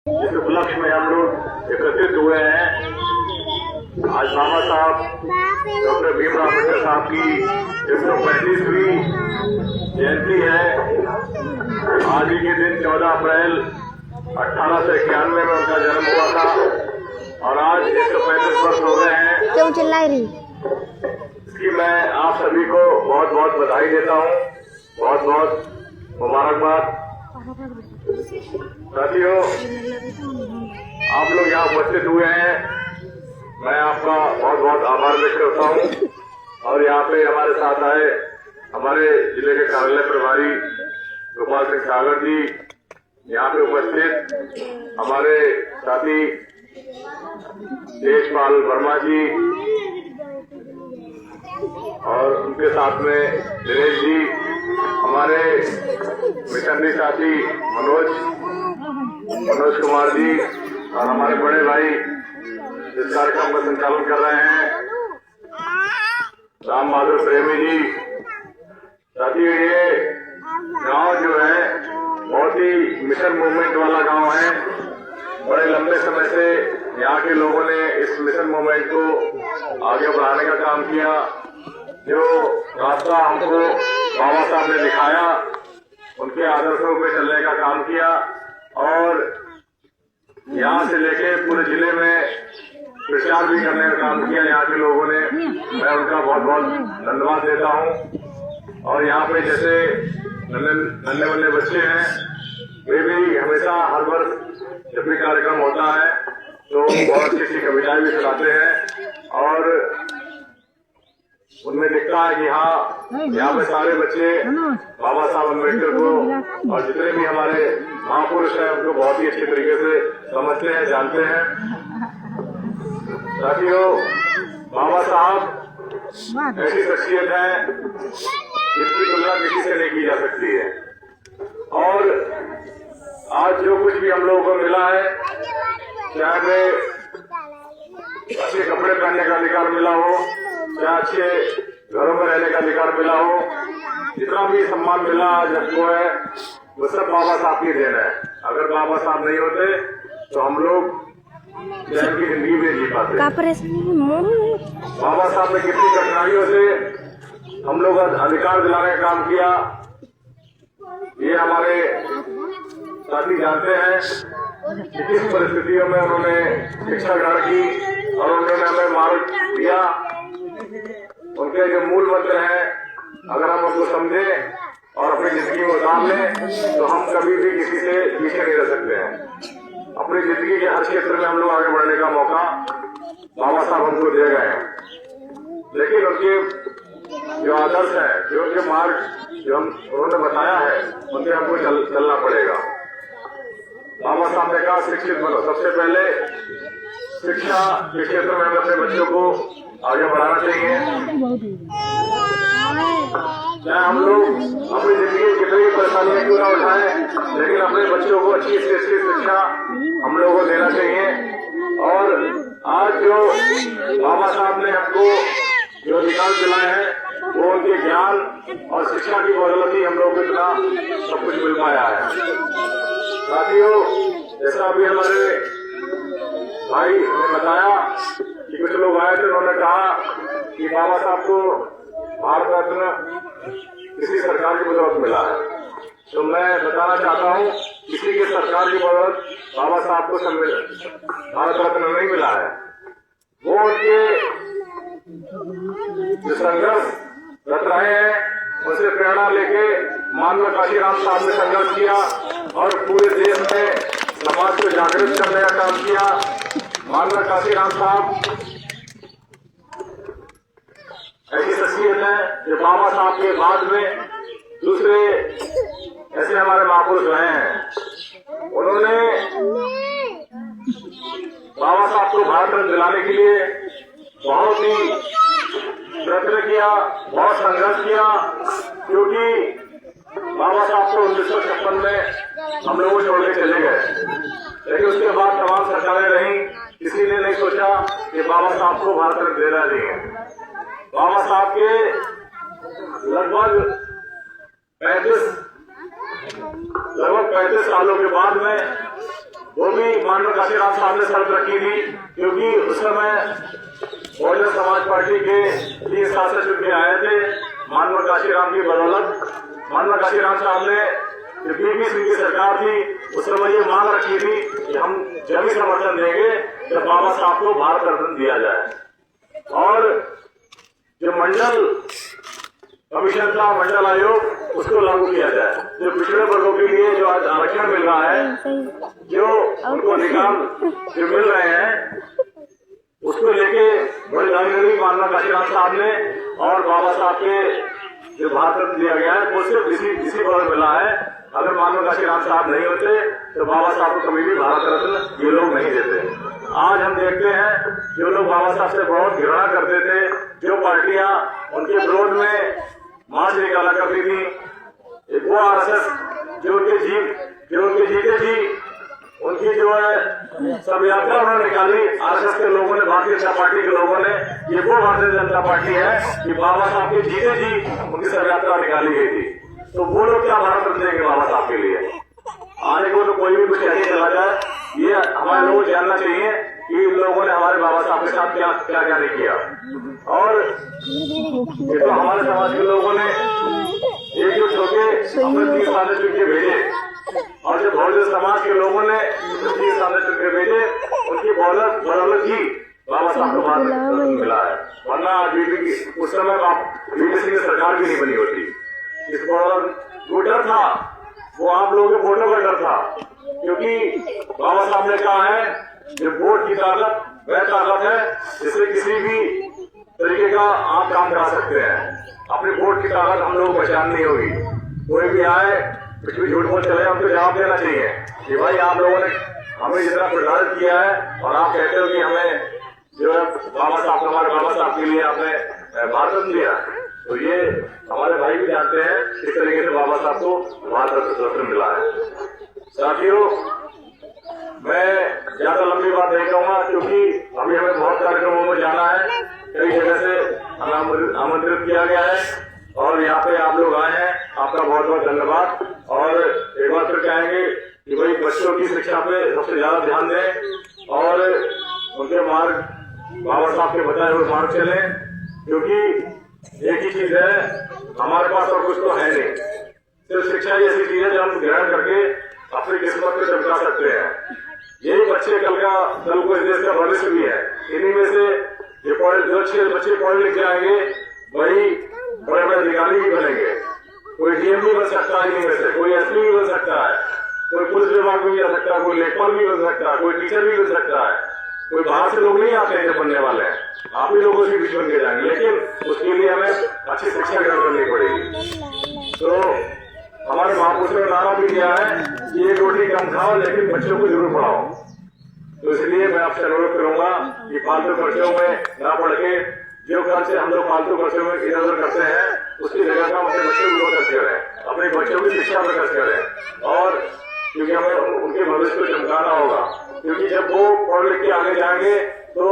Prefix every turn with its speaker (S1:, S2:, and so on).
S1: इस उपलक्ष्य में हम लोग एकत्रित हुए हैं। आज बाबा साहब डॉक्टर भीमराव अम्बेडकर साहब की 135वीं जयंती है। आज ही के दिन 14 अप्रैल 1891 में उनका जन्म हुआ था और आज 135 वर्ष हो गए हैं।
S2: क्यों चिल्ला रही?
S1: इसकी मैं आप सभी को बहुत बहुत बधाई देता हूँ, बहुत बहुत मुबारकबाद। साथियों, आप लोग यहाँ उपस्थित हुए हैं, मैं आपका बहुत बहुत आभार व्यक्त करता हूँ। और यहाँ पे हमारे साथ आए हमारे जिले के कार्यालय प्रभारी गोपाल सिंह सागर जी, यहाँ पे उपस्थित हमारे साथी देशपाल वर्मा जी और उनके साथ में दिनेश जी, हमारे मिशनरी साथी मनोज कुमार जी और हमारे बड़े भाई इस कार्यक्रम का संचालन कर रहे हैं राम बहादुर प्रेमी जी। साथियों, ये गांव जो है बहुत ही मिशन मूवमेंट वाला गांव है। बड़े लंबे समय से यहाँ के लोगों ने इस मिशन मूवमेंट को आगे बढ़ाने का काम किया। जो रास्ता हमको बाबा साहब ने दिखाया, उनके आदर्शों पे चलने का काम किया और यहाँ से लेके पूरे जिले में प्रचार भी करने का काम किया यहाँ के लोगों ने। मैं उनका बहुत बहुत धन्यवाद देता हूँ। और यहाँ पे जैसे नन्हे वाले बच्चे हैं, वे भी हमेशा हर वर्ष जब भी कार्यक्रम होता है तो बहुत अच्छी कविताएं भी सुनाते हैं और उनमें दिखता है कि हाँ, यहाँ पे सारे बच्चे बाबा साहब अम्बेडकर को और जितने भी हमारे महापुरुष हैं उनको बहुत ही अच्छे तरीके से समझते हैं, जानते हैं। साथियों, बाबा साहब ऐसी शख्सियत है जिसकी तुलना किसी से नहीं की जा सकती है। और आज जो कुछ भी हम लोगों को मिला है, चाहे हमें अच्छे कपड़े पहनने का अधिकार मिला हो, चाहे अच्छे घरों में रहने का अधिकार मिला हो, जितना भी सम्मान मिला आज हमको है, वो सब बाबा साहब की देन है। अगर बाबा साहब नहीं होते तो हम लोग चैन की जिंदगी में जी पाते। बाबा साहब ने कितनी कठिनाइयों से हम लोग अधिकार दिलाने का काम किया, ये हमारे साथी जानते हैं कि किस परिस्थितियों में उन्होंने शिक्षा ग्रहण की और उन्होंने हमें मार्ग दिया। उनके जो मूल मंत्र हैं, अगर हम उनको समझें और अपनी जिंदगी में उतार लें तो हम कभी भी किसी से पीछे नहीं रह सकते हैं। अपनी जिंदगी के हर क्षेत्र में हम लोग आगे बढ़ने का मौका बाबा साहब हमको दे गए हैं। लेकिन उनके जो आदर्श है, जो उनके मार्ग जो उन्होंने बताया है, उनसे हमको चलना पड़ेगा। बाबा साहब ने कहा शिक्षित बनो। सबसे पहले शिक्षा के क्षेत्र में हमें अपने बच्चों को आगे बढ़ाना चाहिए। चाहे हम लोग अपनी जिंदगी में कितनी परेशानियां क्यों ना उठाएं, लेकिन अपने बच्चों को अच्छी से अच्छी शिक्षा हम लोगों को देना चाहिए। और आज जो बाबा साहब ने हमको जो अधिकार दिलाए हैं, वो उनके ज्ञान और शिक्षा की बदौलत ही हम लोगों को इतना सब कुछ मिल पाया है। साथियों, जैसा अभी हमारे भाई ने बताया कि कुछ लोग आए थे, उन्होंने कहा कि बाबा साहब को भारत रत्न किसी सरकार की बदौलत मिला है। तो मैं बताना चाहता हूँ, किसी के सरकार की बदौलत बाबा साहब को भारत रत्न नहीं मिला है। वो उनके जो संघर्ष रत रहे हैं, उनसे प्रेरणा लेके मानव काशीराम साहब ने संघर्ष किया और पूरे देश में समाज को जागृत करने का काम किया। मानव काशीराम साहब ऐसी शख्सियत है जो बाबा साहब के बाद में दूसरे ऐसे हमारे महापुरुष रहे हैं। उन्होंने बाबा साहब को भारत रत्न दिलाने के लिए बहुत ही प्रयत्न किया, बहुत संघर्ष किया, क्योंकि बाबा साहब को 1956 में हम लोग छोड़ के चले गए। लेकिन उसके बाद तमाम सरकारें रहीं, किसी ने नहीं सोचा कि बाबा साहब को भारत रत्न देना चाहिए। बाबा साहब के लगभग 35 सालों के बाद में वो भी माननीय काशीराम साहब ने शर्त रखी थी, क्योंकि उस समय बहुजन समाज पार्टी के 3 शासक चुन के आए थे माननीय काशीराम की बदौलत। माननीय काशीराम साहब ने जो पीपी सिंह की सरकार थी उस समय ये मांग रखी थी कि हम जब भी समर्थन देंगे जब बाबा साहब को भारत रत्न दिया जाए। और जो मंडल कमीशन था, मंडल आयोग, उसको लागू किया जाए। जो पिछड़े वर्गों के लिए जो आज आरक्षण मिल रहा है, जो उनको निकाल जो मिल रहे हैं, उसको लेके बड़ी लड़ी माननीय काशीराम साहब ने और बाबा साहब के जो भारत रत्न दिया गया है वो सिर्फ इसी वजह मिला है। अगर माननीय काशीराम साहब नहीं होते तो बाबा साहब को कभी भी भारत रत्न ये लोग नहीं देते। आज हम देखते हैं जो लोग बाबा साहब से बहुत घृणा करते थे, जो पार्टियां उनके विरोध में मार्च निकाला करती थी, वो आरएसएस जो उनके जीते जी उनकी जो है सब यात्रा उन्होंने निकाली। आरएसएस के लोगों ने, भारतीय जनता पार्टी के लोगों ने, ये वो भारतीय जनता पार्टी है कि बाबा साहब के जीते जी उनकी सब यात्रा निकाली गई थी। तो वो लोग क्या भारत रत्न देंगे बाबा साहब के लिए? आने को तो कोई भी कुछ ऐसे चला जाए, ये हमारे लोगों को जानना चाहिए कि इन लोगों ने हमारे बाबा साहब के साथ क्या क्या क्या नहीं किया। और ये तो हमारे समाज के लोगों ने एकजुट होकर अपने 3 साल चुन के भेजे, और जो बहुजन समाज के लोगों ने 3 साल चुन के भेजे, उनकी बदौलत ही बाबा साहब को भारत रत्न मिला है। वरना उस समय वीपी सिंह की सरकार भी नहीं बनी होती। इस पर जो डर था वो आप लोगों के वोटों का डर था, क्योंकि बाबा साहब ने कहा है जो वोट की ताकत वह ताकत है जिससे किसी भी तरीके का आप काम करा सकते हैं। अपने वोट की ताकत हम लोग पहचान नहीं होगी। कोई भी आए कुछ भी झूठ बोल चले, हमको जवाब देना चाहिए कि भाई आप लोगों ने हमें जितना प्रचारित किया है और आप कहते हो कि हमें जो है बाबा साहब, हमारे बाबा साहब के लिए आपने भारत रत्न दिया, तो ये हमारे भाई भी जानते हैं किस तरीके से बाबा साहब को भारत रत्न मिला है। साथियों, मैं ज्यादा लंबी बात नहीं कहूंगा, क्योंकि अभी हमें बहुत कार्यक्रमों में जाना है, कई जगह से हमें आमंत्रित किया गया है और यहाँ पे आप लोग आए हैं, आपका बहुत बहुत धन्यवाद। और एक बार फिर कहेंगे कि भाई बच्चों की शिक्षा पे सबसे ज्यादा ध्यान दें और उनके मार्ग, बाबा साहब के बताए हुए मार्ग चले, क्योंकि एक ही चीज है हमारे पास और कुछ तो है नहीं। सिर्फ शिक्षा ही ऐसी चीज है जो हम ग्रहण करके अपनी किस्मत को चमका सकते हैं। यही बच्चे कल को इस देश का भविष्य भी है। इन्हीं में से जो अच्छे बच्चे पढ़े लिख जाएंगे वही बड़े बड़े अधिकारी भी बनेंगे। कोई डीएम भी बन सकता है, इन्हीं में से कोई एसपी भी बन सकता है, कोई पुलिस विभाग में भी आ सकता है, कोई लेखपाल भी बन सकता है, कोई टीचर भी बन सकता है। कोई बाहर से लोग नहीं आते हैं जो बनने वाले हैं, आप ही लोगों से बीच बन के जाएंगे, लेकिन उसके लिए हमें अच्छी शिक्षा ग्रहण करनी पड़ेगी। तो हमारे महापुरुषों ने नारा भी दिया है कि 1 रोटी कम खाओ लेकिन बच्चों को जरूर पढ़ाओ। तो इसलिए मैं आपसे अनुरोध करूंगा कि फालतू खर्चों में ना पड़ के, जो खर्चे हम लोग फालतू खर्चों में इधर उधर करते हैं, उसकी जगह पर अपने बच्चों को खर्च करें, अपने बच्चों की शिक्षा पर खर्च करें। और क्योंकि हमें उनके भविष्य को चमकाना होगा, क्योंकि जब वो पढ़ लिख के आगे जाएंगे तो